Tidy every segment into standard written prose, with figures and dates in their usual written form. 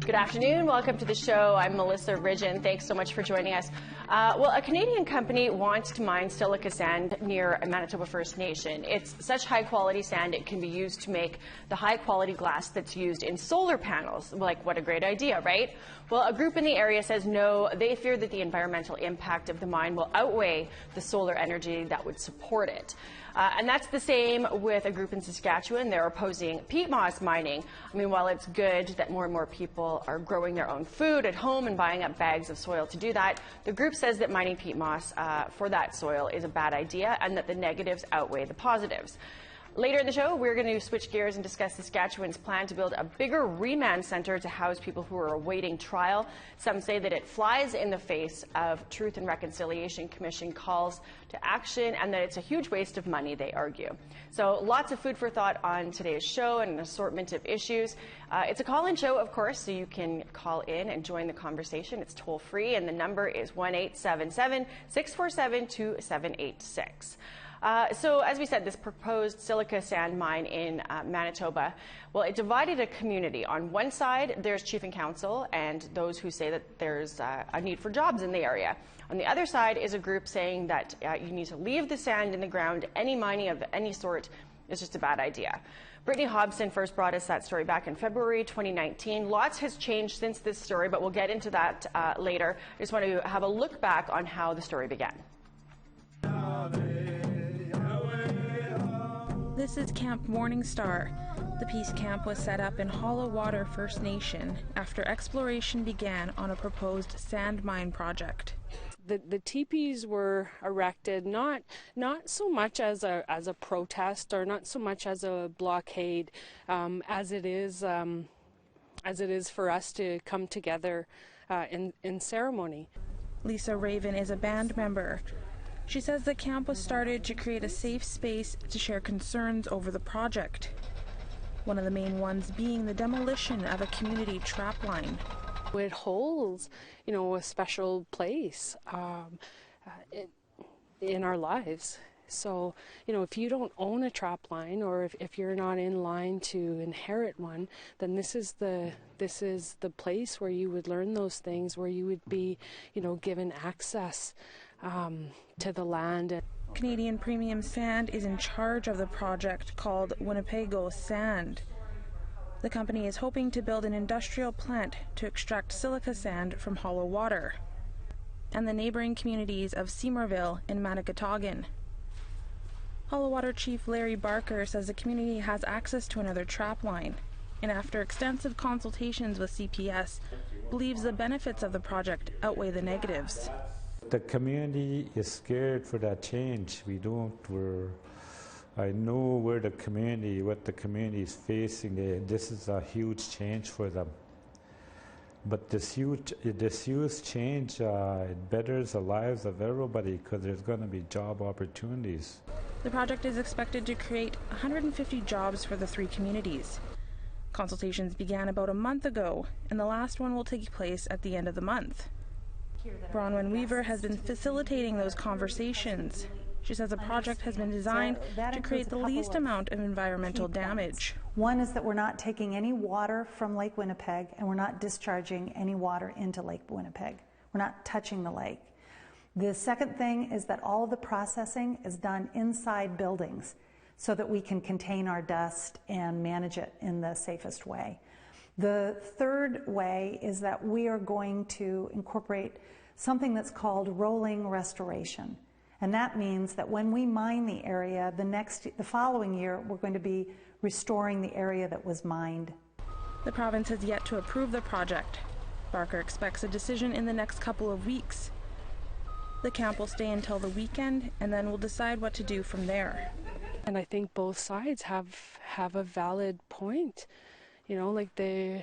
Good afternoon. Welcome to the show. I'm Melissa Ridgen. Thanks so much for joining us. Well, a Canadian company wants to mine silica sand near a Manitoba First Nation. It's such high-quality sand it can be used to make the high-quality glass that's used in solar panels. Like, what a great idea, right? Well, a group in the area says no. They fear that the environmental impact of the mine will outweigh the solar energy that would support it. And that's the same with a group in Saskatchewan. They're opposing peat moss mining. I mean, while it's good that more and more people are growing their own food at home and buying up bags of soil to do that, the group says that mining peat moss for that soil is a bad idea and that the negatives outweigh the positives. Later in the show, we're going to switch gears and discuss Saskatchewan's plan to build a bigger remand center to house people who are awaiting trial. Some say that it flies in the face of Truth and Reconciliation Commission calls to action and that it's a huge waste of money, they argue. So lots of food for thought on today's show and an assortment of issues. It's a call-in show, of course, so you can call in and join the conversation. It's toll-free, and the number is 1-877-647-2786. So, as we said, this proposed silica sand mine in Manitoba, well, it divided a community. On one side, there's Chief and Council and those who say that there's a need for jobs in the area. On the other side is a group saying that you need to leave the sand in the ground. Any mining of any sort is just a bad idea. Brittany Hobson first brought us that story back in February 2019. Lots has changed since this story, but we'll get into that later. I just want to have a look back on how the story began. This is Camp Morningstar. The peace camp was set up in Hollow Water First Nation after exploration began on a proposed sand mine project. The teepees were erected not so much as a protest or not so much as a blockade as it is for us to come together in ceremony. Lisa Raven is a band member. She says the camp was started to create a safe space to share concerns over the project. One of the main ones being the demolition of a community trap line. It holds, a special place in our lives. So, if you don't own a trap line or if you're not in line to inherit one, then this is the place where you would learn those things, where you would be, given access to the land. Canadian Premium Sand is in charge of the project called Winnebago Sand. The company is hoping to build an industrial plant to extract silica sand from hollow water, and the neighboring communities of Seymourville and Manicatogan. Hollow Water Chief Larry Barker says the community has access to another trap line, and after extensive consultations with CPS, believes the benefits of the project outweigh the negatives. The community is scared for that change. I know what the community is facing. This is a huge change for them. But this huge change, it betters the lives of everybody because there's going to be job opportunities. The project is expected to create 150 jobs for the three communities. Consultations began about a month ago, and the last one will take place at the end of the month. Bronwyn Weaver has been facilitating those conversations. She says the project has been designed to create the least amount of environmental damage. One is that we're not taking any water from Lake Winnipeg, and we're not discharging any water into Lake Winnipeg. We're not touching the lake. The second thing is that all of the processing is done inside buildings so that we can contain our dust and manage it in the safest way. The third way is that we are going to incorporate something that's called rolling restoration. And that means that when we mine the area, the following year, we're going to be restoring the area that was mined. The province has yet to approve the project. Barker expects a decision in the next couple of weeks. The camp will stay until the weekend, and then we'll decide what to do from there. And I think both sides have a valid point. Like the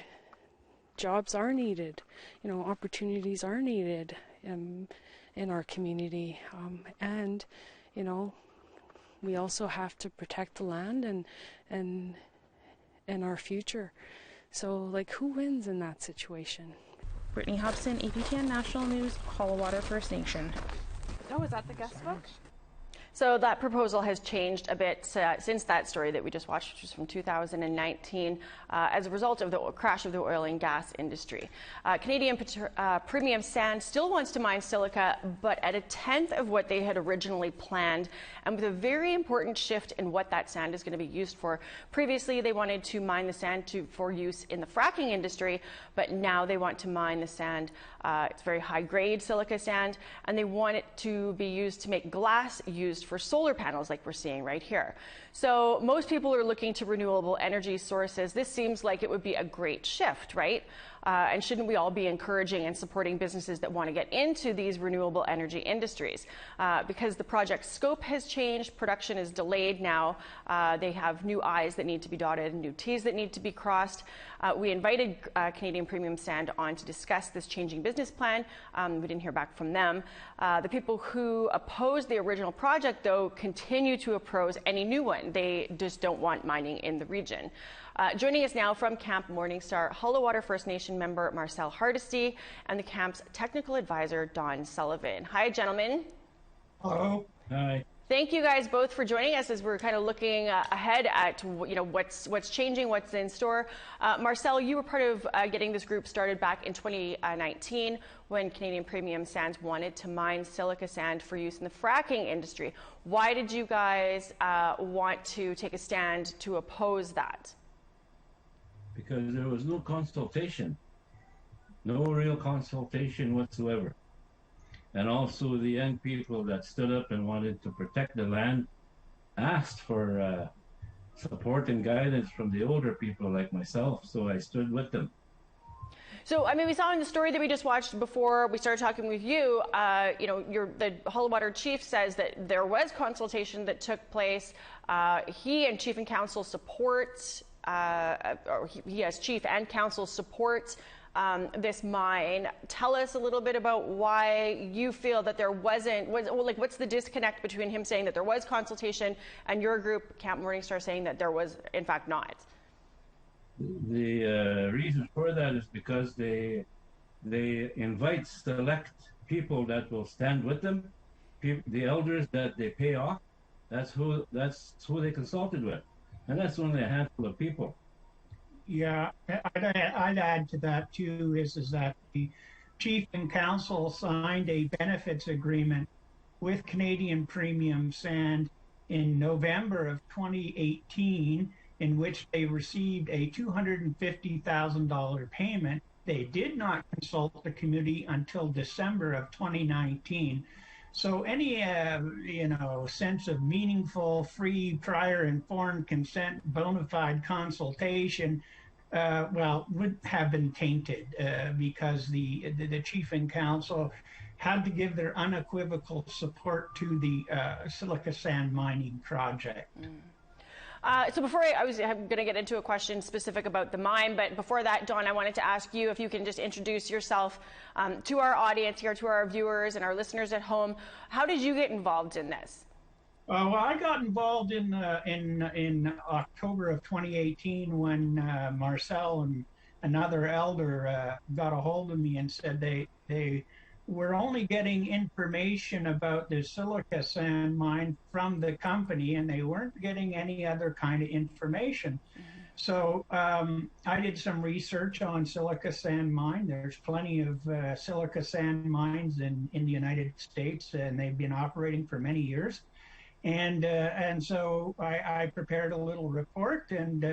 jobs are needed, opportunities are needed in our community. And we also have to protect the land and our future. So, who wins in that situation? Brittany Hobson, APTN National News, Hollow Water First Nation. Oh, is that the guest book? So that proposal has changed a bit since that story that we just watched, which was from 2019, as a result of the crash of the oil and gas industry. Canadian Premium Sand still wants to mine silica, but at a tenth of what they had originally planned, and with a very important shift in what that sand is going to be used for. Previously, they wanted to mine the sand for use in the fracking industry, but now they want to mine the sand. It's very high-grade silica sand, and they want it to be used to make glass used for solar panels like we're seeing right here. So most people are looking to renewable energy sources. This seems like it would be a great shift, right? And shouldn't we all be encouraging and supporting businesses that want to get into these renewable energy industries? Because the project scope has changed, production is delayed now. They have new I's that need to be dotted and new T's that need to be crossed. We invited Canadian Premium Sand on to discuss this changing business plan. We didn't hear back from them. The people who opposed the original project, though, continue to oppose any new one. They just don't want mining in the region. Joining us now from Camp Morningstar, Hollow Water First Nation member Marcel Hardesty and the camp's technical advisor Don Sullivan. Hi, gentlemen. Hello. Hi. Thank you guys both for joining us as we're kind of looking ahead at what's changing, what's in store. Marcel, you were part of getting this group started back in 2019 when Canadian Premium Sands wanted to mine silica sand for use in the fracking industry. Why did you guys want to take a stand to oppose that? Because there was no consultation, no real consultation whatsoever. And also the young people that stood up and wanted to protect the land asked for support and guidance from the older people like myself, so I stood with them. So, I mean, we saw in the story that we just watched before we started talking with you, the Hollow Water chief says that there was consultation that took place. He and chief and council support, or he as chief and council support this mine. Tell us a little bit about why you feel that there wasn't, what's the disconnect between him saying that there was consultation and your group, Camp Morningstar, saying that there was, in fact, not? The reason for that is because they invite select people that will stand with them, the elders that they pay off. That's who they consulted with, and that's only a handful of people. Yeah, I'd add to that too is that the chief and council signed a benefits agreement with Canadian Premium Sand in November of 2018, in which they received a $250,000 payment. They did not consult the committee until December of 2019. So any sense of meaningful, free, prior informed consent, bona fide consultation, would have been tainted because the chief and council had to give their unequivocal support to the silica sand mining project. So before I'm going to get into a question specific about the mine, but before that, Don, I wanted to ask you if you can just introduce yourself to our audience here, to our viewers and our listeners at home. How did you get involved in this? Well, I got involved in October of 2018 when Marcel and another elder got a hold of me and said they were only getting information about the silica sand mine from the company, and they weren't getting any other kind of information. Mm-hmm. So I did some research on silica sand mine. There's plenty of silica sand mines in the United States, and they've been operating for many years. And so I prepared a little report and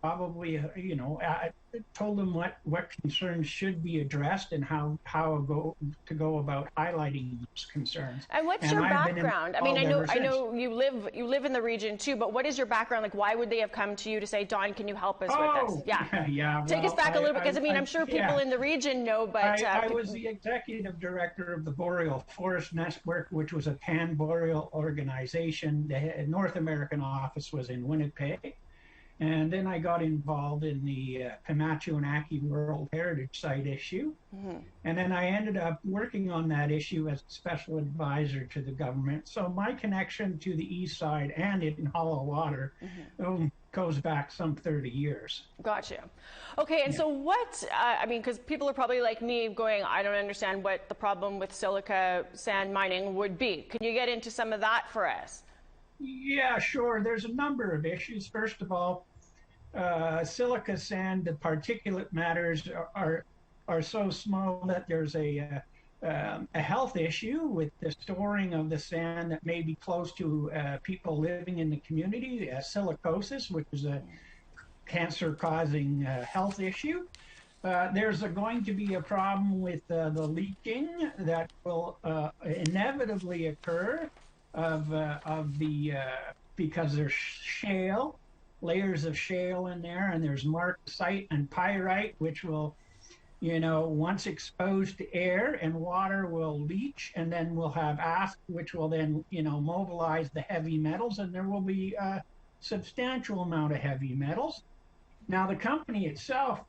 probably I told them what concerns should be addressed and how to go about highlighting those concerns. And what's your background? I mean, I know you live in the region too, but what is your background? Like, why would they have come to you to say, Don, can you help us with this? Yeah. Take us back a little bit, because I'm sure people in the region know, but I was the executive director of the Boreal Forest Network, which was a pan-boreal organization. The North American office was in Winnipeg. And then I got involved in the Pimatuanaki World Heritage Site issue. Mm-hmm. And then I ended up working on that issue as a special advisor to the government. So my connection to the east side and in Hollow Water goes back some 30 years. Gotcha. Okay, and so what, I mean, because people are probably like me going, I don't understand what the problem with silica sand mining would be. Can you get into some of that for us? Yeah, sure. There's a number of issues. First of all, silica sand, the particulate matters are so small that there's a health issue with the storing of the sand that may be close to people living in the community, silicosis, which is a cancer-causing health issue. There's going to be a problem with the leaching that will inevitably occur because there's shale, layers of shale in there, and there's marcasite and pyrite, which will, once exposed to air and water, will leach, and then we'll have acid, which will then, mobilize the heavy metals, and there will be a substantial amount of heavy metals. Now, the company itself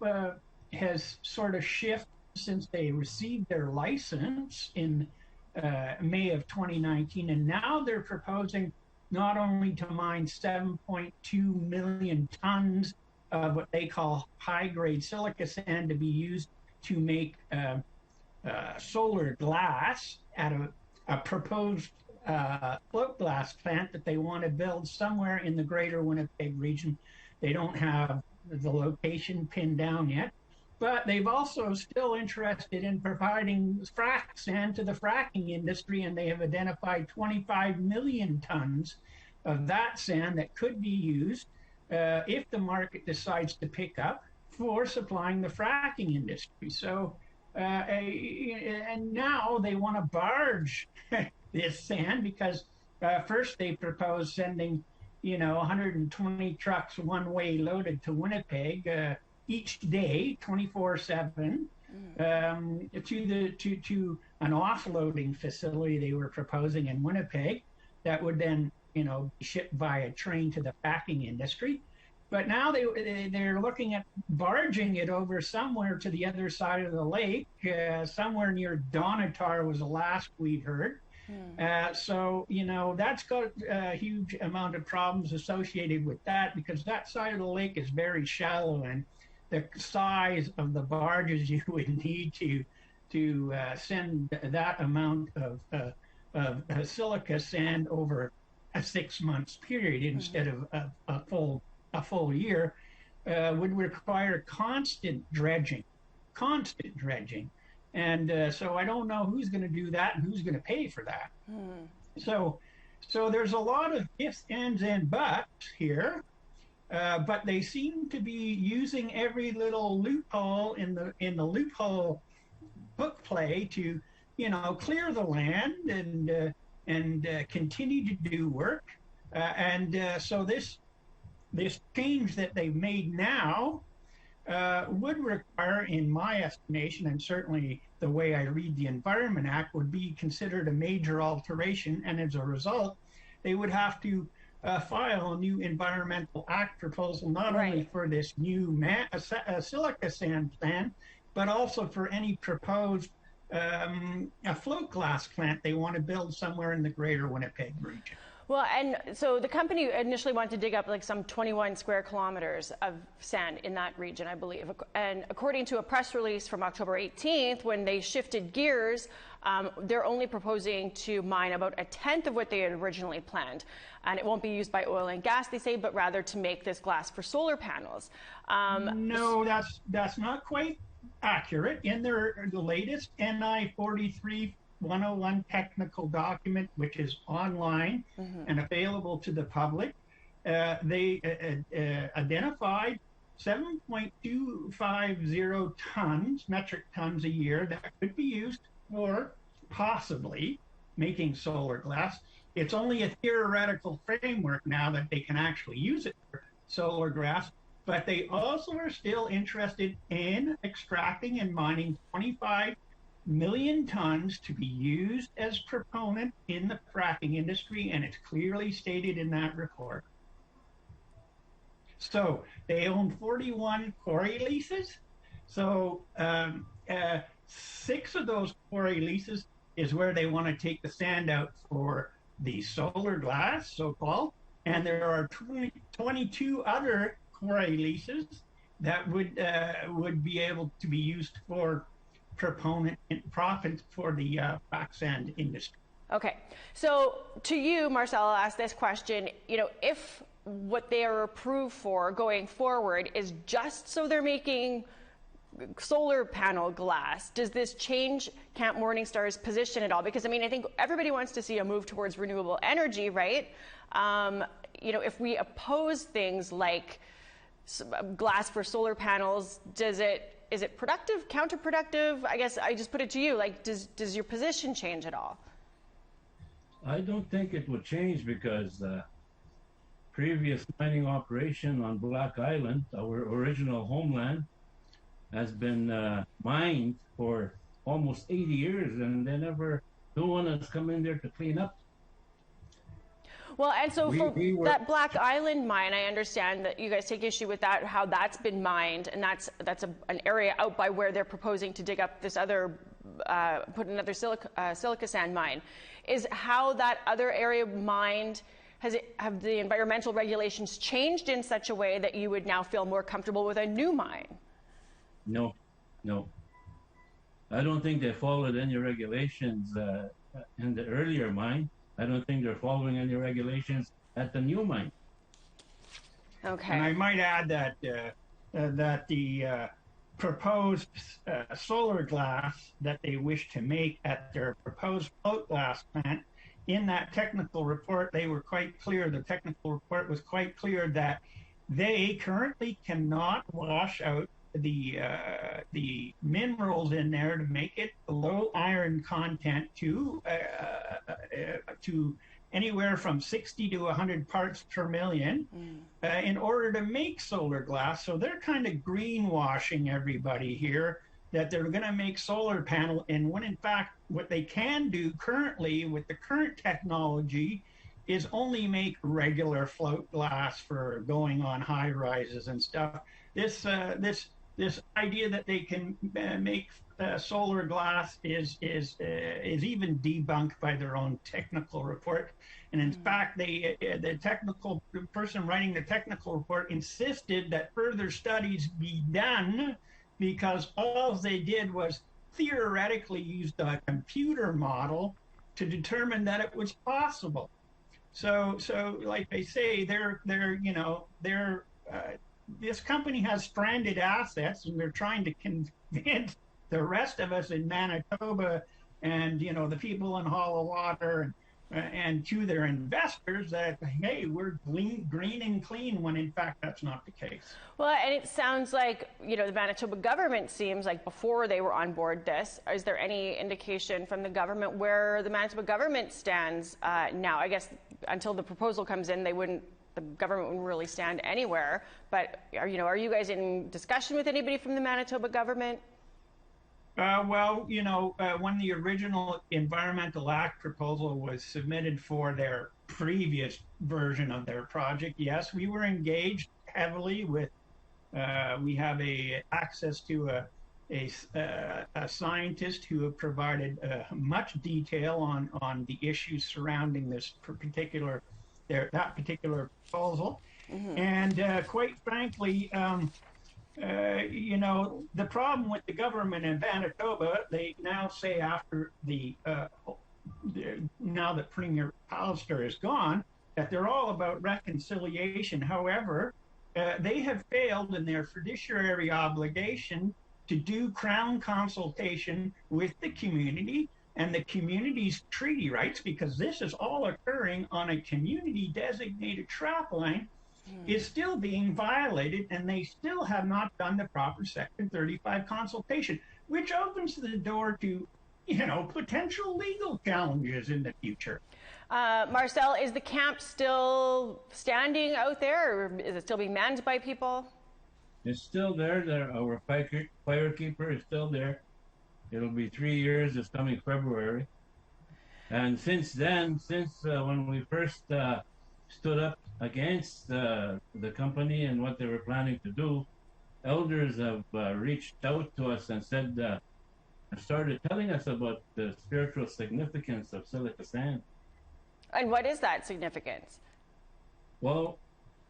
has sort of shifted since they received their license in May of 2019, and now they're proposing not only to mine 7.2 million tons of what they call high-grade silica sand to be used to make solar glass at a proposed float glass plant that they want to build somewhere in the greater Winnipeg region. They don't have the location pinned down yet, but they've also still interested in providing frac sand to the fracking industry, and they have identified 25 million tons of that sand that could be used if the market decides to pick up for supplying the fracking industry. So, and now they want to barge this sand because first they propose sending, 120 trucks one way loaded to Winnipeg each day, 24/7, to an offloading facility they were proposing in Winnipeg that would then, be shipped via train to the fracking industry. But now they're looking at barging it over somewhere to the other side of the lake, somewhere near Donatar was the last we heard. So, that's got a huge amount of problems associated with that because that side of the lake is very shallow, and the size of the barges you would need to send that amount of silica sand over a 6 months period instead of a full year would require constant dredging. And so I don't know who's going to do that and who's going to pay for that. So there's a lot of ifs, ands, and buts here, but they seem to be using every little loophole in the loophole book play to, clear the land and continue to do work. So this change that they've made now would require, in my estimation, and certainly the way I read the Environment Act, would be considered a major alteration, and as a result, they would have to file a new Environmental Act proposal, not only for this new silica sand plant, but also for any proposed a float glass plant they want to build somewhere in the greater Winnipeg region. Well, and so the company initially wanted to dig up like some 21 square kilometers of sand in that region, I believe. And according to a press release from October 18th, when they shifted gears, they're only proposing to mine about a tenth of what they had originally planned. And it won't be used by oil and gas, they say, but rather to make this glass for solar panels. No, that's not quite accurate. In the latest NI 43-101 technical document, which is online and available to the public, they identified 7.250 metric tons a year that could be used for possibly making solar glass. It's only a theoretical framework now that they can actually use it for solar glass, but they also are still interested in extracting and mining 25 million tons to be used as proponent in the fracking industry, and it's clearly stated in that report. So they own 41 quarry leases. So 6 of those quarry leases is where they want to take the sand out for the solar glass, so-called, and there are 22 other quarry leases that would be able to be used for proponent profits for the frac sand industry. Okay, so to you, Marcel, I'll ask this question. You know, if what they are approved for going forward is just so they're making solar panel glass, does this change Camp Morningstar's position at all? Because I mean, I think everybody wants to see a move towards renewable energy, right? You know, if we oppose things like glass for solar panels, is it productive, counterproductive? I guess I just put it to you, like, does your position change at all? I don't think it would change because previous mining operation on Black Island, our original homeland, has been mined for almost 80 years, and no one has come in there to clean up. Well, and so that Black Island mine, I understand that you guys take issue with that, how that's been mined, and that's an area out by where they're proposing to dig up this other, put another silica sand mine. Is how that other area mined, have the environmental regulations changed in such a way that you would now feel more comfortable with a new mine? No. I don't think they followed any regulations in the earlier mine. I don't think they're following any regulations at the new mine. Okay. And I might add that the proposed solar glass that they wish to make at their proposed float glass plant, in that technical report, they were quite clear, the technical report was quite clear that they currently cannot wash out the minerals in there to make it low iron content to anywhere from 60 to 100 parts per million in order to make solar glass. So they're kind of greenwashing everybody here that they're going to make solar panel, and when in fact what they can do currently with the current technology is only make regular float glass for going on high rises and stuff. This idea that they can make solar glass is even debunked by their own technical report. And in fact, the technical person writing the technical report insisted that further studies be done, because all they did was theoretically use a computer model to determine that it was possible. So like they say, this company has stranded assets, and they're trying to convince the rest of us in Manitoba and, the people in Hollow Water and to their investors that, hey, we're green and clean, when in fact that's not the case. Well, and it sounds like, the Manitoba government seems like before they were on board this, is there any indication from the government where the Manitoba government stands now? I guess until the proposal comes in, the government wouldn't really stand anywhere. But are you guys in discussion with anybody from the Manitoba government? When the original Environmental Act proposal was submitted for their previous version of their project, yes, we were engaged heavily with. We have access to a scientist who have provided much detail on the issues surrounding this particular proposal. Mm-hmm. And quite frankly, the problem with the government in Manitoba, they now say after now that Premier Pallister is gone, that they're all about reconciliation. However, they have failed in their fiduciary obligation to do Crown consultation with the community and the community's treaty rights, because this is all occurring on a community designated trap line, is still being violated, and they still have not done the proper Section 35 consultation, which opens the door to, potential legal challenges in the future. Marcel, is the camp still standing out there, or is it still being manned by people? It's still there. Our firekeeper is still there. It'll be 3 years this coming February. And since then, when we first stood up against the company and what they were planning to do, elders have reached out to us and started telling us about the spiritual significance of silica sand. And what is that significance? Well,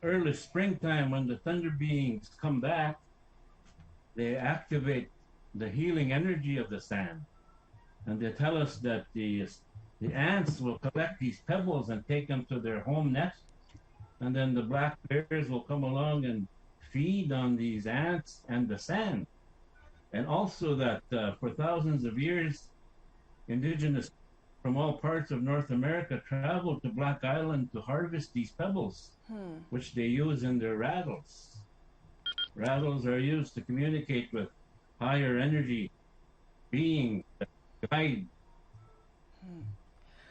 early springtime, when the thunder beings come back, they activate the healing energy of the sand. And they tell us that the ants will collect these pebbles and take them to their home nest. And then the black bears will come along and feed on these ants and the sand. And also that for thousands of years, indigenous from all parts of North America traveled to Black Island to harvest these pebbles, which they use in their rattles. Rattles are used to communicate with higher energy beings that guide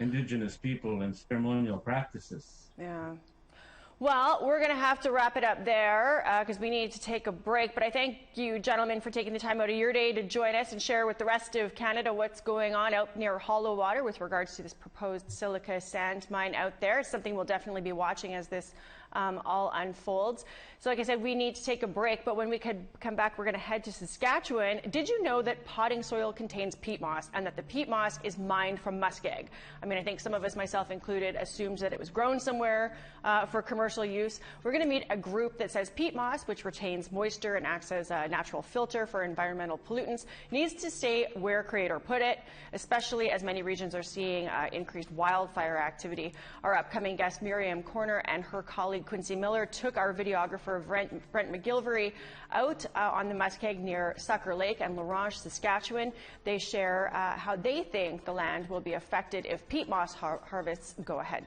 indigenous people in ceremonial practices. Yeah. Well, we're going to have to wrap it up there because we need to take a break. But I thank you, gentlemen, for taking the time out of your day to join us and share with the rest of Canada what's going on out near Hollow Water with regards to this proposed silica sand mine out there. It's something we'll definitely be watching as this all unfolds. So like I said, we need to take a break, but when we come back, we're going to head to Saskatchewan. Did you know that potting soil contains peat moss and that the peat moss is mined from muskeg? I mean, I think some of us, myself included, assumed that it was grown somewhere for commercial use. We're going to meet a group that says peat moss, which retains moisture and acts as a natural filter for environmental pollutants, needs to stay where Creator put it, especially as many regions are seeing increased wildfire activity. Our upcoming guest, Miriam Corner, and her colleague Quincy Miller took our videographer Brent McGilvery out on the Muskeg near Sucker Lake and La Ronge, Saskatchewan. They share how they think the land will be affected if peat moss harvests go ahead.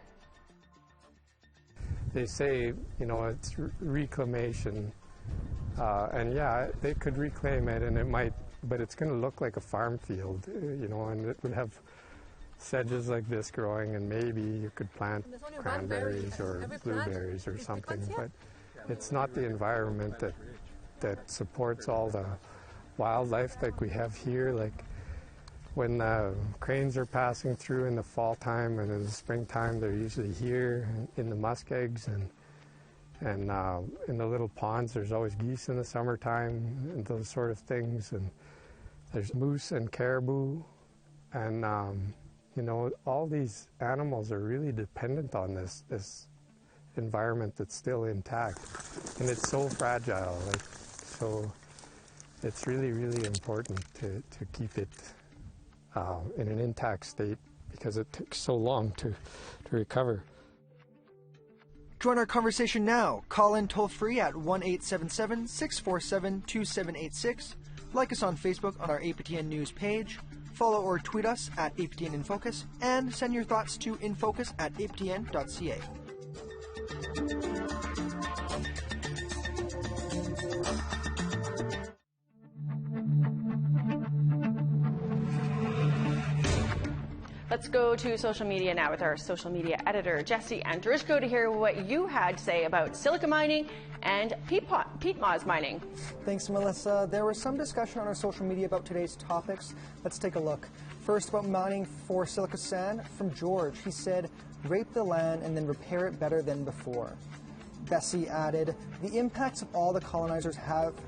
They say, you know, it's reclamation, and yeah, they could reclaim it, and it might, but it's going to look like a farm field, you know, and it would have sedges like this growing, and maybe you could plant cranberries or blueberries or something, but it's not the environment that supports all the wildlife like we have here. Like when the cranes are passing through in the fall time and in the springtime, they're usually here in the muskegs, and in the little ponds there's always geese in the summertime and those sort of things, and there's moose and caribou, and you know, all these animals are really dependent on this environment that's still intact, and it's so fragile. Like, so it's really, really important to keep it in an intact state because it takes so long to recover. Join our conversation now. Call in toll-free at 1-877-647-2786. Like us on Facebook on our APTN News page. Follow or tweet us at APTN InFocus, and send your thoughts to infocus@aptn.ca. Let's go to social media now with our social media editor, Jesse Andrushko, to hear what you had to say about silica mining and peat moss mining. Thanks, Melissa. There was some discussion on our social media about today's topics. Let's take a look. First, about mining for silica sand, from George. He said, rape the land and then repair it better than before. Bessie added, the impacts of all the colonizers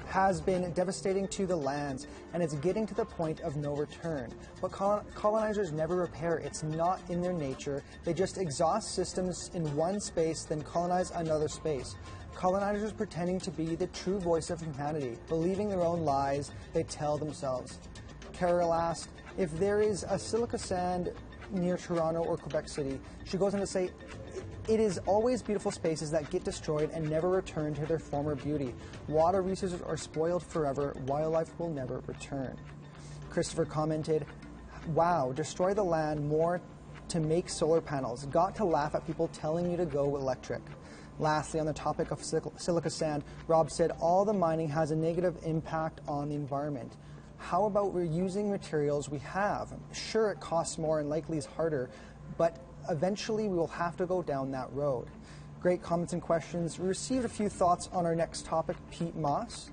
has been devastating to the lands, and it's getting to the point of no return. But colonizers never repair. It's not in their nature. They just exhaust systems in one space, then colonize another space. Colonizers pretending to be the true voice of humanity, believing their own lies they tell themselves. Carol asked, if there is a silica sand near Toronto or Quebec City, she goes on to say, it is always beautiful spaces that get destroyed and never return to their former beauty. Water resources are spoiled forever. Wildlife will never return. Christopher commented, wow, destroy the land more to make solar panels. Got to laugh at people telling you to go electric. Lastly, on the topic of silica sand, Rob said all the mining has a negative impact on the environment. How about reusing materials we have? Sure, it costs more and likely is harder, but eventually we will have to go down that road. Great comments and questions. We received a few thoughts on our next topic, peat moss.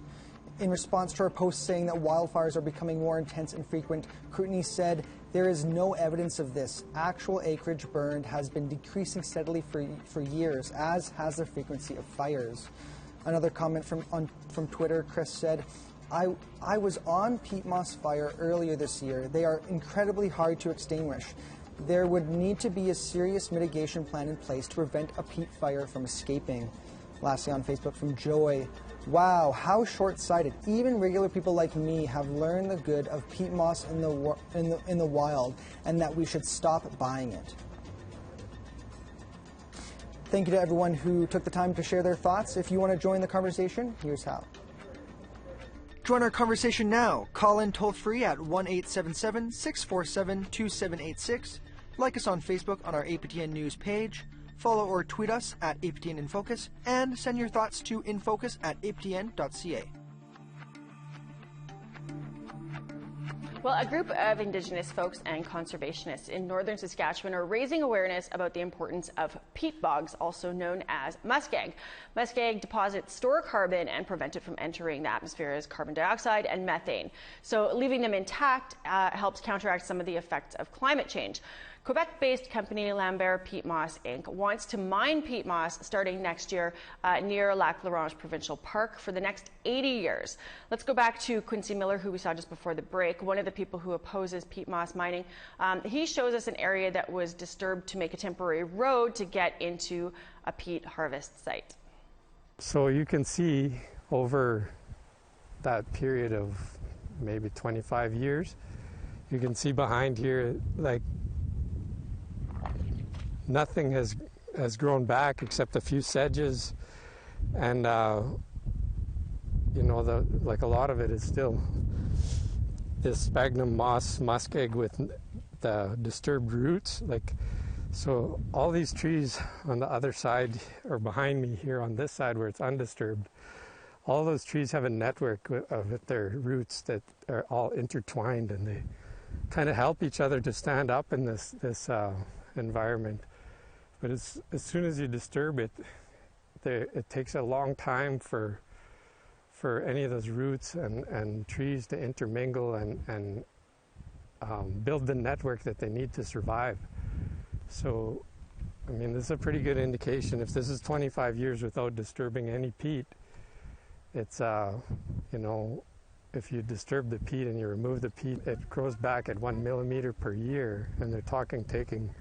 In response to our post saying that wildfires are becoming more intense and frequent, Courtney said, there is no evidence of this. Actual acreage burned has been decreasing steadily for years, as has the frequency of fires. Another comment from Twitter, Chris said, I was on peat moss fire earlier this year. They are incredibly hard to extinguish. there would need to be a serious mitigation plan in place to prevent a peat fire from escaping. Lastly on Facebook from Joy, wow, how short-sighted. Even regular people like me have learned the good of peat moss in the wild, and that we should stop buying it. Thank you to everyone who took the time to share their thoughts. If you want to join the conversation, here's how. Join our conversation now. Call in toll-free at 1-877-647-2786. Like us on Facebook on our APTN News page. Follow or tweet us at APTN InFocus, and send your thoughts to infocus@aptn.ca. Well, a group of Indigenous folks and conservationists in Northern Saskatchewan are raising awareness about the importance of peat bogs, also known as muskeg. Muskeg deposits store carbon and prevent it from entering the atmosphere as carbon dioxide and methane. So leaving them intact helps counteract some of the effects of climate change. Quebec-based company Lambert Peat Moss Inc. wants to mine peat moss starting next year near Lac La Ronge Provincial Park for the next 80 years. Let's go back to Quincy Miller, who we saw just before the break, one of the people who opposes peat moss mining. He shows us an area that was disturbed to make a temporary road to get into a peat harvest site. So you can see over that period of maybe 25 years, you can see behind here, like, nothing has grown back except a few sedges, and you know, like a lot of it is still this sphagnum moss muskeg with the disturbed roots. Like, so all these trees on the other side or behind me here on this side where it's undisturbed, all those trees have a network of their roots that are all intertwined, and they kind of help each other to stand up in this environment. But as soon as you disturb it, it takes a long time for any of those roots and trees to intermingle and build the network that they need to survive. So, I mean, this is a pretty good indication. If this is 25 years without disturbing any peat, it's, you know, if you disturb the peat and you remove the peat, it grows back at 1 millimeter per year, and they're talking taking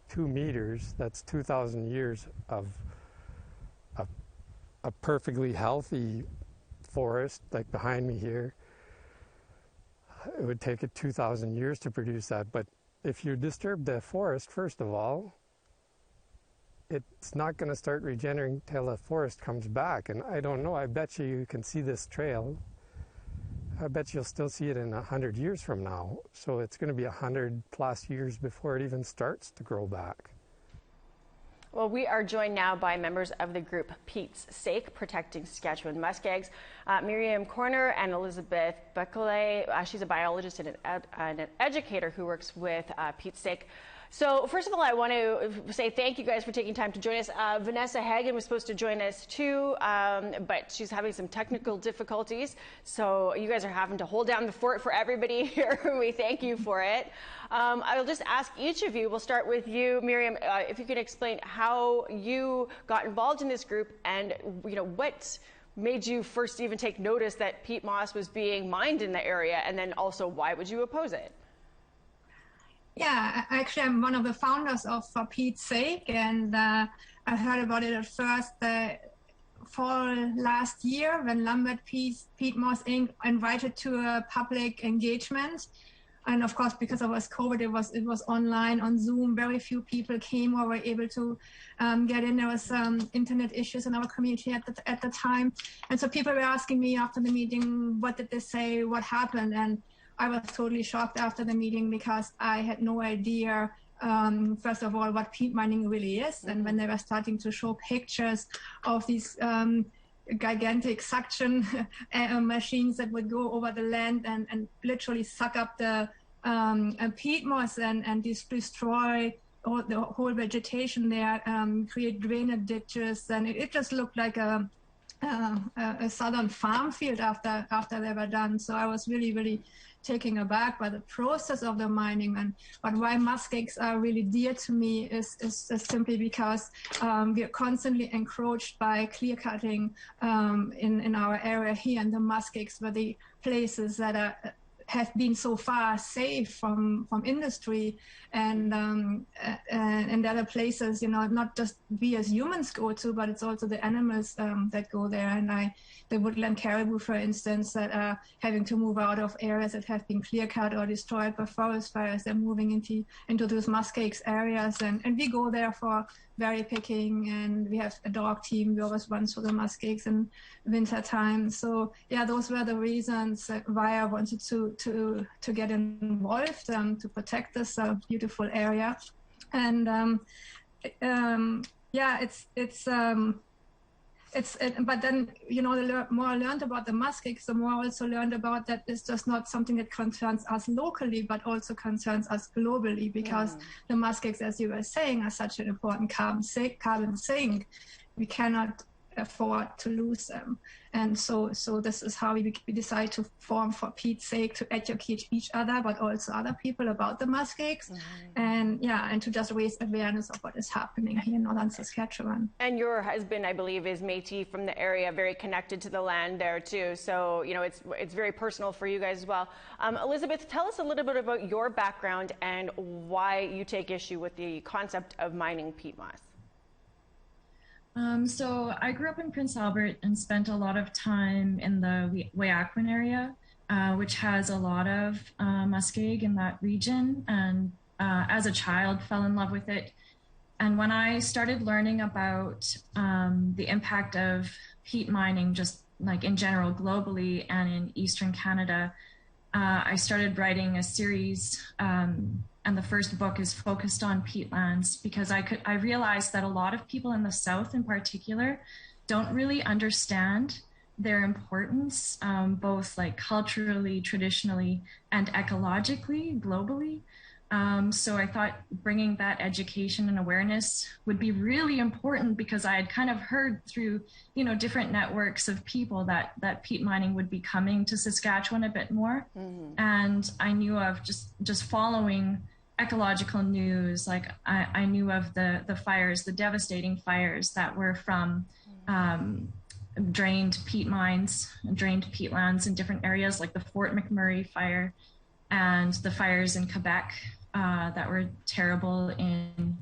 2 meters, that's 2,000 years of a perfectly healthy forest, like behind me here. It would take it 2,000 years to produce that. But if you disturb the forest, first of all, it's not going to start regenerating till the forest comes back. And I don't know, I bet you can see this trail. I bet you'll still see it in 100 years from now. So it's going to be 100+ years before it even starts to grow back. Well, we are joined now by members of the group Peat's Sake, Protecting Saskatchewan Muskegs, Miriam Corner and Elizabeth Buckley. She's a biologist and an educator who works with Peat's Sake. So first of all, I want to say thank you guys for taking time to join us. Vanessa Hagen was supposed to join us too, but she's having some technical difficulties. So you guys are having to hold down the fort for everybody here. We thank you for it. I'll just ask each of you, we'll start with you, Miriam, if you could explain how you got involved in this group and, you know, what made you first even take notice that peat moss was being mined in the area, and then also why would you oppose it? Yeah, actually, I'm one of the founders of For Peat's Sake, and I heard about it at first fall last year when Lambert Peat Moss Inc. invited to a public engagement. And of course, because it was COVID, it was online on Zoom. Very few people came or were able to get in. There was some internet issues in our community at the time, and so people were asking me after the meeting, what did they say, what happened, and I was totally shocked after the meeting because I had no idea, first of all, what peat mining really is. And when they were starting to show pictures of these gigantic suction machines that would go over the land and literally suck up the peat moss and destroy the whole vegetation there, create drainage ditches, and it just looked like a southern farm field after they were done. So I was really, really taken aback by the process of the mining. But why muskegs are really dear to me is simply because we are constantly encroached by clear cutting in our area here, and the muskegs were the places that are have been so far safe from industry and other places, you know, not just we as humans go to, but it's also the animals that go there. And the woodland caribou, for instance, that are having to move out of areas that have been clear cut or destroyed by forest fires. They're moving into those muskegs areas, and we go there for berry picking, and we have a dog team. We always run through the muskegs in winter time. So yeah, those were the reasons why I wanted to get involved, to protect this beautiful area. And yeah, but then, you know, the more I learned about the muskegs, the more I also learned about that it's just not something that concerns us locally, but also concerns us globally, because the muskegs, as you were saying, are such an important carbon sink. We cannot afford to lose them. And so this is how we decide to form for Peat's sake, to educate each other, but also other people about the muskegs, and to just raise awareness of what is happening here in Northern Saskatchewan. And your husband, I believe, is Métis from the area, very connected to the land there too. So, you know, it's very personal for you guys as well. Elizabeth, tell us a little bit about your background and why you take issue with the concept of mining peat moss. So I grew up in Prince Albert and spent a lot of time in the Weyakwan area, which has a lot of muskeg in that region. And as a child, fell in love with it. And when I started learning about the impact of peat mining, just like in general, globally and in Eastern Canada, I started writing a series, and the first book is focused on peatlands, because I realized that a lot of people in the South in particular don't really understand their importance, both like culturally, traditionally, and ecologically, globally. So I thought bringing that education and awareness would be really important, because I had kind of heard through, you know, different networks of people that peat mining would be coming to Saskatchewan a bit more. And I knew of just following ecological news, like I knew of the fires, the devastating fires that were from drained peat mines, drained peatlands in different areas, like the Fort McMurray fire and the fires in Quebec that were terrible in,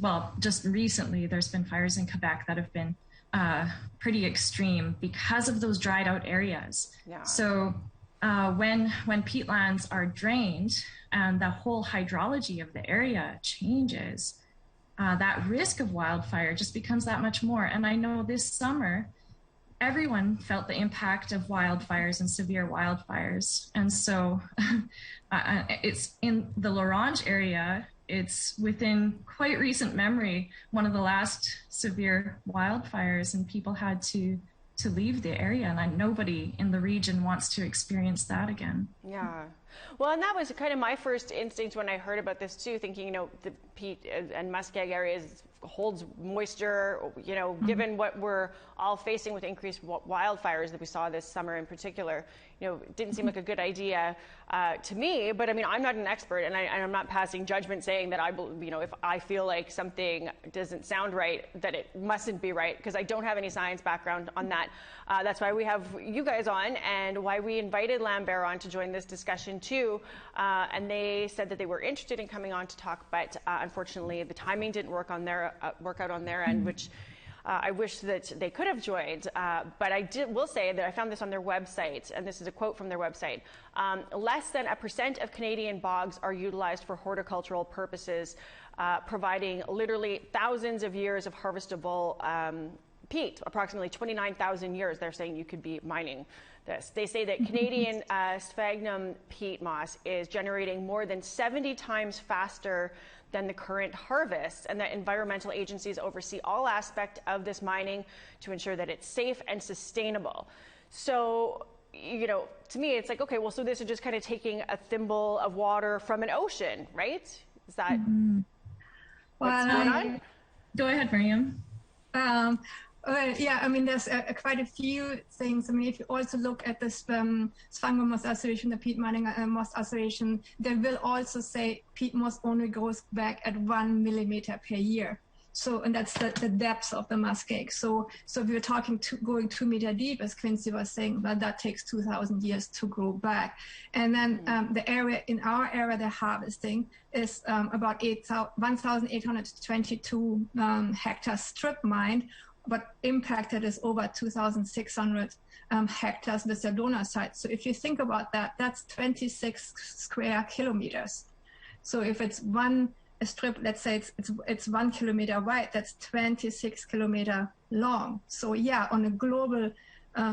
well, just recently there's been fires in Quebec that have been pretty extreme because of those dried out areas. Yeah. So when peatlands are drained and the whole hydrology of the area changes, that risk of wildfire just becomes that much more. And I know this summer, everyone felt the impact of wildfires and severe wildfires. And so it's in the L'Orange area, it's within quite recent memory, one of the last severe wildfires, and people had to leave the area, and nobody in the region wants to experience that again. Yeah. Well, and that was kind of my first instinct when I heard about this too, thinking, you know, the peat and muskeg areas holds moisture, you know, given what we're all facing with increased wildfires that we saw this summer in particular, you know, it didn't seem like a good idea to me. But I mean, I'm not an expert, and I'm not passing judgment saying that you know, if I feel like something doesn't sound right, that it mustn't be right, because I don't have any science background on that. That's why we have you guys on, and why we invited Lambert on to join this discussion too. And they said that they were interested in coming on to talk, but unfortunately the timing didn't work out on their end, which I wish that they could have joined. But will say that I found this on their website, and this is a quote from their website. Less than 1% of Canadian bogs are utilized for horticultural purposes, providing literally thousands of years of harvestable peat, approximately 29,000 years. They're saying you could be mining this. They say that Canadian sphagnum peat moss is generating more than 70 times faster than the current harvest, and that environmental agencies oversee all aspects of this mining to ensure that it's safe and sustainable. So, you know, to me, it's like, okay, well, so this is just kind of taking a thimble of water from an ocean, right? Is that what's going on? Go ahead, Miriam. Yeah, I mean, there's quite a few things. I mean, if you also look at this Sphagnum Moss Association, the Peat Mining Moss Association, they will also say peat moss only grows back at 1 millimeter per year. So, and that's the depth of the muskeg. So if you're talking going 2 meters deep, as Quincy was saying, but that takes 2,000 years to grow back. And then the area, in our area, they're harvesting is about 1,822 hectares strip mined, but impacted is over 2,600 hectares with the donor site. So if you think about that, that's 26 square kilometers. So if it's one strip, let's say it's 1 kilometer wide, that's 26 kilometer long. So yeah, on a global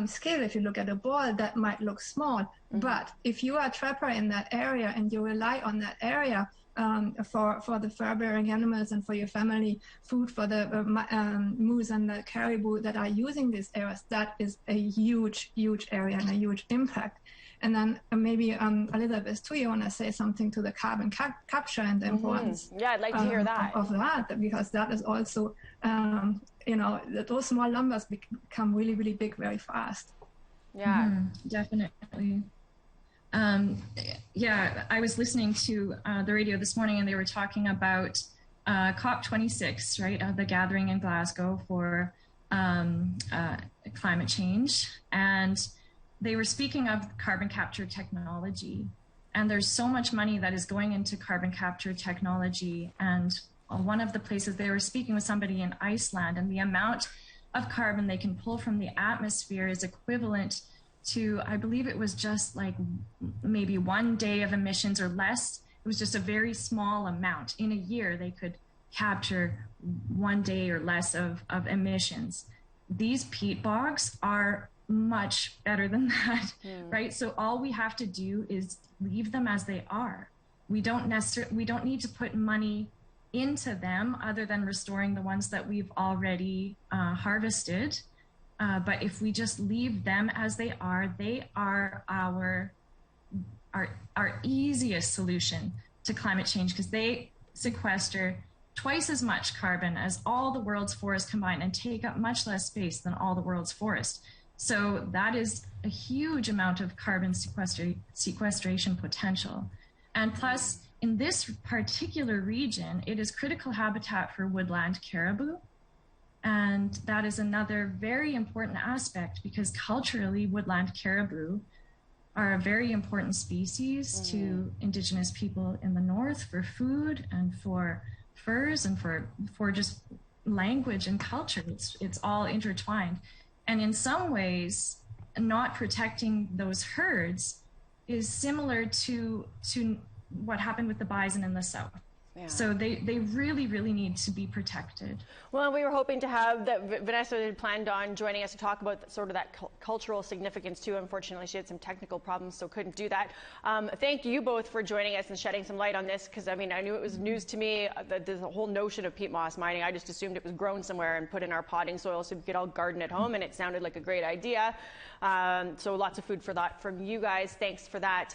scale, if you look at a ball, that might look small. But if you are a trapper in that area and you rely on that area for the fur-bearing animals and for your family food, for the moose and the caribou that are using these areas, that is a huge, huge area and a huge impact. And then maybe Elizabeth, too, you want to say something to the carbon capture and the importance. Yeah, I'd like to hear that. Of that, because that is also, those small numbers become really, really big very fast. Yeah, definitely. Yeah, I was listening to the radio this morning, and they were talking about COP26, right? The gathering in Glasgow for climate change. And they were speaking of carbon capture technology, and there's so much money that is going into carbon capture technology. And one of the places they were speaking with somebody in Iceland, and the amount of carbon they can pull from the atmosphere is equivalent to, I believe it was just like maybe 1 day of emissions or less. It was just a very small amount. In a year, they could capture 1 day or less of emissions. These peat bogs are much better than that, right? So all we have to do is leave them as they are. We don't need to put money into them other than restoring the ones that we've already harvested. But if we just leave them as they are our easiest solution to climate change, because they sequester twice as much carbon as all the world's forests combined and take up much less space than all the world's forest. So that is a huge amount of carbon sequestration potential. And plus, in this particular region, it is critical habitat for woodland caribou. And that is another very important aspect, because culturally, woodland caribou are a very important species to Indigenous people in the north for food and for furs and for just language and culture. It's all intertwined. And in some ways, not protecting those herds is similar to what happened with the bison in the south. Yeah. So they really, really need to be protected. Well, we were hoping to have Vanessa had planned on joining us to talk about sort of that cultural significance too. Unfortunately, she had some technical problems, so couldn't do that. Thank you both for joining us and shedding some light on this, because I mean, I knew it was news to me. There's a whole notion of peat moss mining. I just assumed it was grown somewhere and put in our potting soil so we could all garden at home, and it sounded like a great idea. So lots of food for thought from you guys. Thanks for that.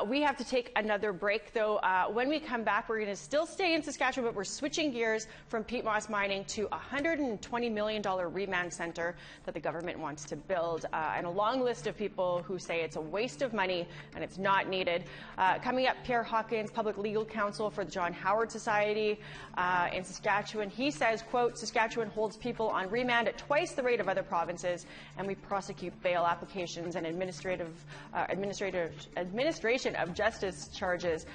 We have to take another break, though. When we come back, we're going to still stay in Saskatchewan, but we're switching gears from peat moss mining to a $120 million remand center that the government wants to build, and a long list of people who say it's a waste of money and it's not needed. Coming up, Pierre Hawkins, Public Legal Counsel for the John Howard Society in Saskatchewan. He says, quote, Saskatchewan holds people on remand at twice the rate of other provinces, and we prosecute bail applications, and administration of justice charges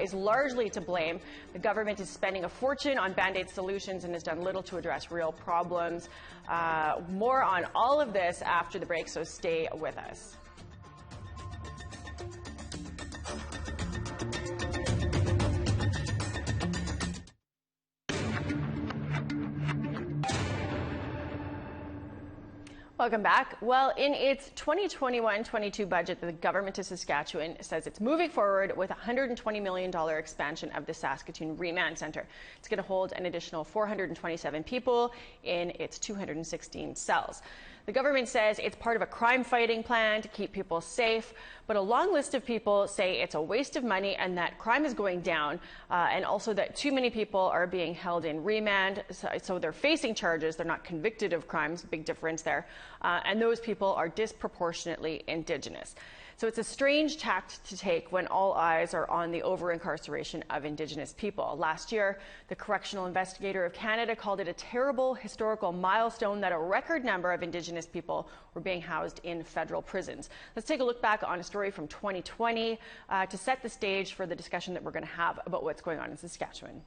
is largely to blame. The government is spending a fortune on Band-Aid solutions and has done little to address real problems. More on all of this after the break, so stay with us. Welcome back. Well, in its 2021-22 budget, the government of Saskatchewan says it's moving forward with a $120 million expansion of the Saskatoon Remand Centre. It's going to hold an additional 427 people in its 216 cells. The government says it's part of a crime-fighting plan to keep people safe, but a long list of people say it's a waste of money and that crime is going down, and also that too many people are being held in remand, so they're facing charges, they're not convicted of crimes, big difference there, and those people are disproportionately Indigenous. So it's a strange tact to take when all eyes are on the over-incarceration of Indigenous people. Last year, the Correctional Investigator of Canada called it a terrible historical milestone that a record number of Indigenous people were being housed in federal prisons. Let's take a look back on a story from 2020 to set the stage for the discussion that we're going to have about what's going on in Saskatchewan.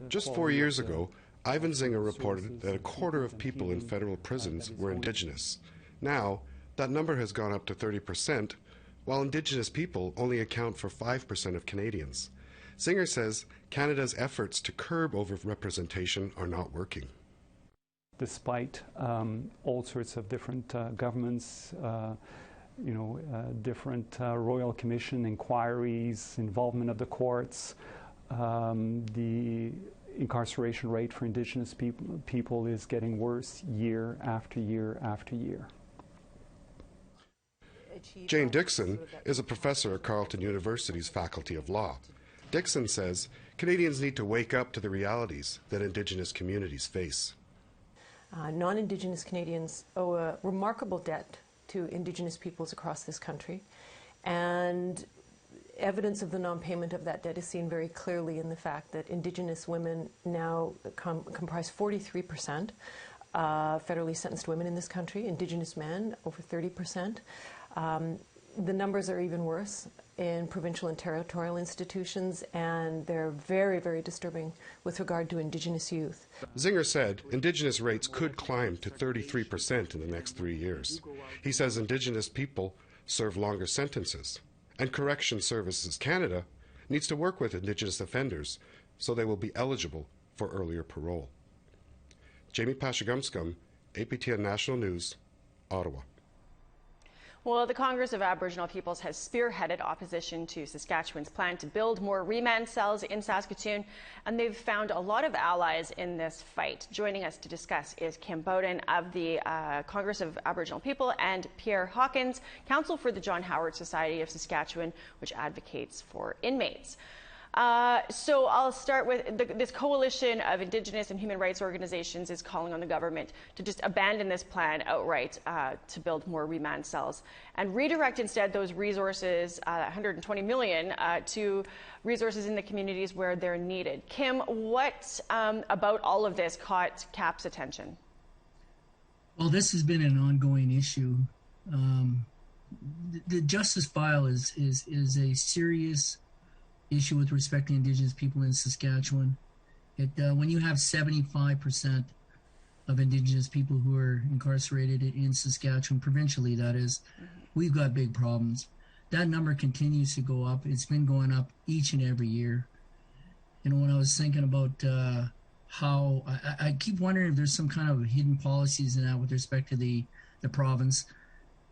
Just 4 years ago, Ivan Zinger reported that a quarter of people in federal prisons were Indigenous. Now, that number has gone up to 30%, while Indigenous people only account for 5% of Canadians. Zinger says Canada's efforts to curb over-representation are not working. Despite all sorts of different governments, different Royal Commission inquiries, involvement of the courts, the incarceration rate for Indigenous people is getting worse year after year after year. Jane Dixon is a professor at Carleton University's Faculty of Law. Dixon says Canadians need to wake up to the realities that Indigenous communities face. Non-Indigenous Canadians owe a remarkable debt to Indigenous peoples across this country, and evidence of the non-payment of that debt is seen very clearly in the fact that Indigenous women now comprise 43% federally sentenced women in this country, Indigenous men over 30%. The numbers are even worse in provincial and territorial institutions, and they're very, very disturbing with regard to Indigenous youth. Zinger said Indigenous rates could climb to 33% in the next 3 years. He says Indigenous people serve longer sentences, and Correction Services Canada needs to work with Indigenous offenders so they will be eligible for earlier parole. Jamie Pashagumskum, APTN National News, Ottawa. Well, the Congress of Aboriginal Peoples has spearheaded opposition to Saskatchewan's plan to build more remand cells in Saskatoon, and they've found a lot of allies in this fight. Joining us to discuss is Kim Bowden of the Congress of Aboriginal People and Pierre Hawkins, counsel for the John Howard Society of Saskatchewan, which advocates for inmates. So I'll start with this coalition of Indigenous and human rights organizations is calling on the government to just abandon this plan outright to build more remand cells and redirect instead those resources, 120 million, to resources in the communities where they're needed. Kim, what about all of this caught CAP's attention? Well, this has been an ongoing issue. The justice file is a serious issue with respect to Indigenous people in Saskatchewan. When you have 75% of Indigenous people who are incarcerated in Saskatchewan, provincially that is, we've got big problems. That number continues to go up. It's been going up each and every year. You know, when I was thinking about how, I keep wondering if there's some kind of hidden policies in that with respect to the province,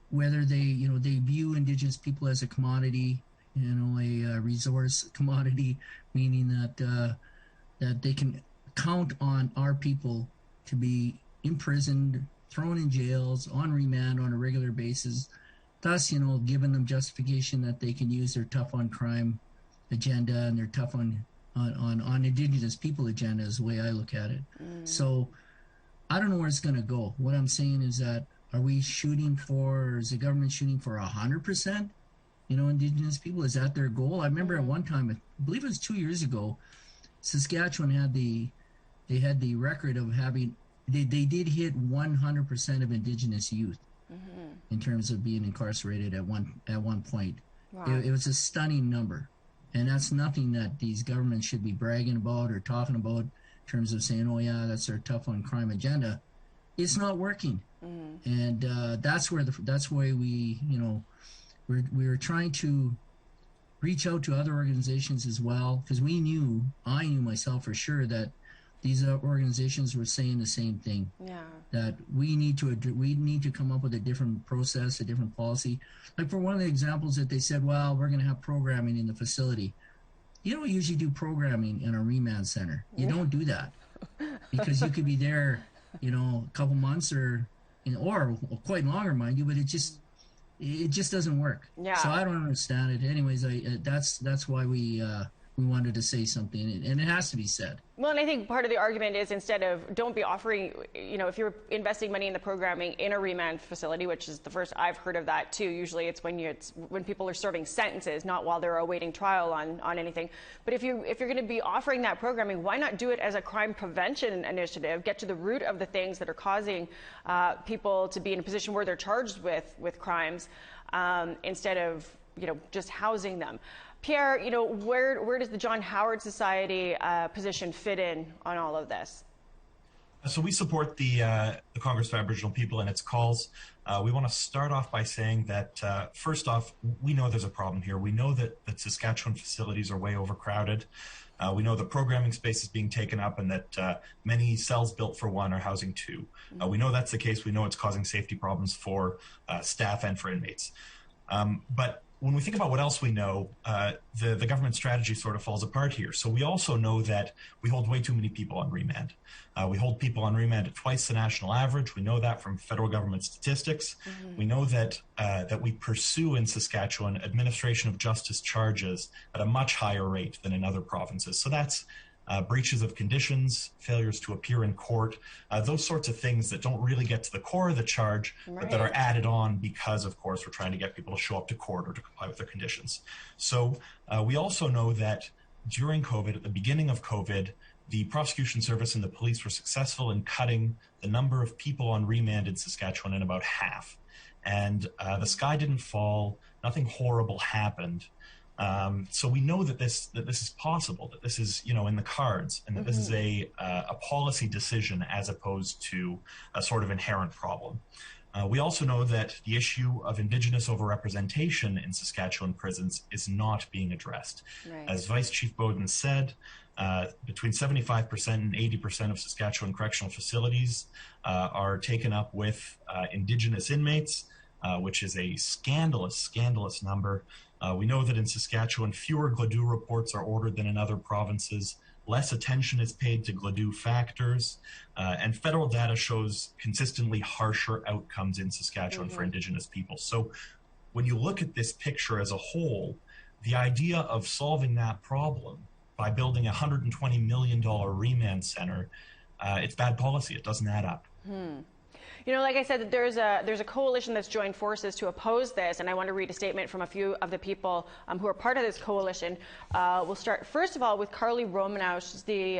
whether they view Indigenous people as a commodity, a resource commodity, meaning that they can count on our people to be imprisoned, thrown in jails, on remand on a regular basis, thus, giving them justification that they can use their tough on crime agenda and their tough on Indigenous people agenda is the way I look at it. So I don't know where it's going to go. What I'm saying is that are we shooting for, or is the government shooting for 100%? Indigenous people, is that their goal? I remember at one time, I believe it was 2 years ago, Saskatchewan had the record of having, they did hit 100% of Indigenous youth in terms of being incarcerated at one point. Wow. It was a stunning number, and that's nothing that these governments should be bragging about or talking about in terms of saying, oh yeah, that's their tough on crime agenda. It's not working, and that's why we we're trying to reach out to other organizations as well, because I knew myself for sure that these organizations were saying the same thing. Yeah. That we need to come up with a different process, a different policy. Like for one of the examples that they said, well, we're going to have programming in the facility. You don't usually do programming in a remand center. You don't do that because you could be there, a couple months or quite longer, mind you, but it just doesn't work. Yeah. So I don't understand it. Anyways, that's why we we wanted to say something, and it has to be said. Well, and I think part of the argument is instead of don't be offering, if you're investing money in the programming in a remand facility, which is the first I've heard of that too. Usually it's when people are serving sentences, not while they're awaiting trial on anything. But if you're going to be offering that programming, why not do it as a crime prevention initiative? Get to the root of the things that are causing people to be in a position where they're charged with crimes instead of just housing them. Pierre, where does the John Howard Society position fit in on all of this? So we support the Congress of Aboriginal People and its calls. We want to start off by saying that, first off, we know there's a problem here. We know that Saskatchewan facilities are way overcrowded. We know the programming space is being taken up and that many cells built for one are housing two. We know that's the case. We know it's causing safety problems for staff and for inmates. But when we think about what else we know, the government strategy sort of falls apart here. So we also know that we hold way too many people on remand. We hold people on remand at twice the national average. We know that from federal government statistics. Mm-hmm. We know that we pursue in Saskatchewan administration of justice charges at a much higher rate than in other provinces. So that's breaches of conditions, failures to appear in court, those sorts of things that don't really get to the core of the charge, right, but that are added on because, of course, we're trying to get people to show up to court or to comply with their conditions. So we also know that during COVID, at the beginning of COVID, the prosecution service and the police were successful in cutting the number of people on remand in Saskatchewan in about half. And the sky didn't fall, nothing horrible happened. So we know that this is possible, that this is in the cards, and that this is a policy decision as opposed to a sort of inherent problem. We also know that the issue of Indigenous overrepresentation in Saskatchewan prisons is not being addressed. Right. As Vice Chief Bowden said, between 75% and 80% of Saskatchewan correctional facilities are taken up with Indigenous inmates, which is a scandalous number. We know that in Saskatchewan, fewer GLADU reports are ordered than in other provinces. Less attention is paid to GLADU factors. And federal data shows consistently harsher outcomes in Saskatchewan for Indigenous people. So when you look at this picture as a whole, the idea of solving that problem by building a $120 million remand center, it's bad policy. It doesn't add up. Like I said, there's a coalition that's joined forces to oppose this, and I want to read a statement from a few of the people who are part of this coalition. We'll start, first of all, with Carly Romanausch, she's the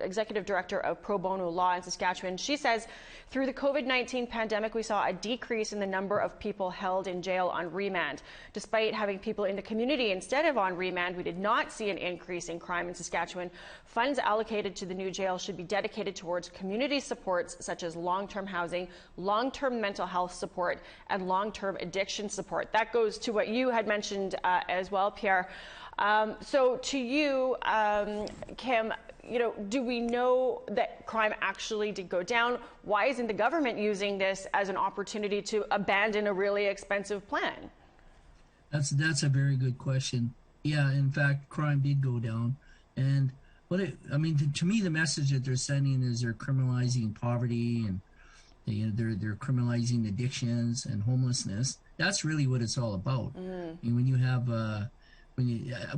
Executive Director of Pro Bono Law in Saskatchewan. She says, through the COVID-19 pandemic, we saw a decrease in the number of people held in jail on remand. Despite having people in the community instead of on remand, we did not see an increase in crime in Saskatchewan. Funds allocated to the new jail should be dedicated towards community supports such as long-term housing, long-term mental health support, and long-term addiction support. That goes to what you had mentioned as well, Pierre. So to you, Kim, do we know that crime actually did go down? Why isn't the government using this as an opportunity to abandon a really expensive plan? That's a very good question. Yeah, in fact, crime did go down. And to me, the message that they're sending is they're criminalizing poverty and they're criminalizing addictions and homelessness. That's really what it's all about. And when you have,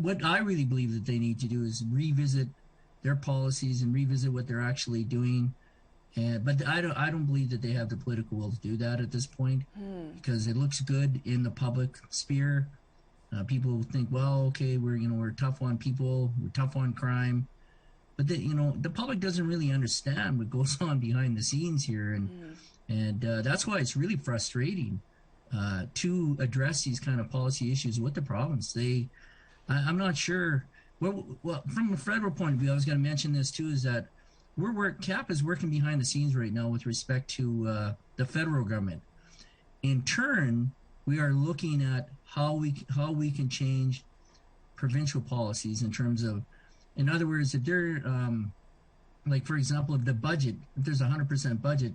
what I really believe that they need to do is revisit their policies and revisit what they're actually doing. But I don't believe that they have the political will to do that at this point, because it looks good in the public sphere. People think, well, okay, we're tough on people, we're tough on crime. But the public doesn't really understand what goes on behind the scenes here, and that's why it's really frustrating to address these kind of policy issues with the province. I'm not sure. Well, from a federal point of view, I was going to mention this too, is that CAP is working behind the scenes right now with respect to the federal government. In turn, we are looking at how we can change provincial policies in terms of. In other words, if they're, for example, if the budget, if there's 100% budget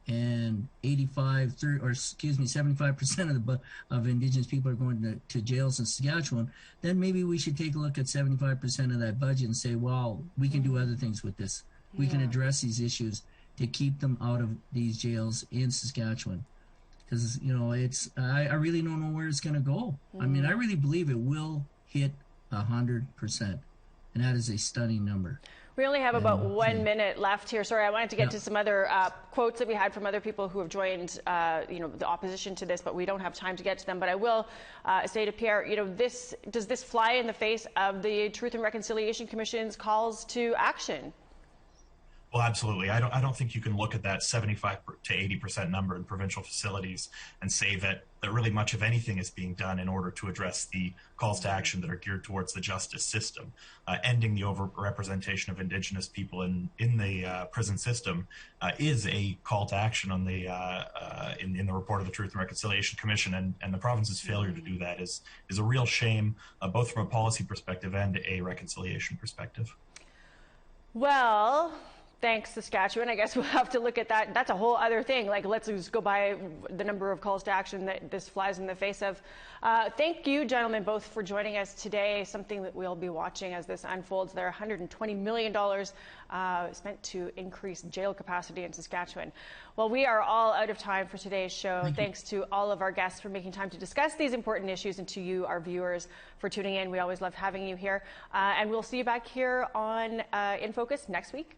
and 75% of Indigenous people are going to jails in Saskatchewan, then maybe we should take a look at 75% of that budget and say, well, we can do other things with this. We can address these issues to keep them out of these jails in Saskatchewan. Because, I really don't know where it's going to go. I mean, I really believe it will hit 100%. and that is a stunning number. We only have about 1 minute left here. Sorry, I wanted to get to some other quotes that we had from other people who have joined, the opposition to this, but we don't have time to get to them. But I will say to Pierre, does this fly in the face of the Truth and Reconciliation Commission's calls to action? Well, absolutely. I don't think you can look at that 75 to 80% number in provincial facilities and say that really much of anything is being done in order to address the calls to action that are geared towards the justice system. Ending the overrepresentation of Indigenous people in the prison system is a call to action on the in the report of the Truth and Reconciliation Commission, and the province's failure to do that is a real shame, both from a policy perspective and a reconciliation perspective. Well, thanks, Saskatchewan. I guess we'll have to look at that. That's a whole other thing. Like, let's just go by the number of calls to action that this flies in the face of. Thank you, gentlemen, both for joining us today. Something that we'll be watching as this unfolds. There are $120 million spent to increase jail capacity in Saskatchewan. Well, we are all out of time for today's show. Thanks to all of our guests for making time to discuss these important issues, and to you, our viewers, for tuning in. We always love having you here. And we'll see you back here on InFocus next week.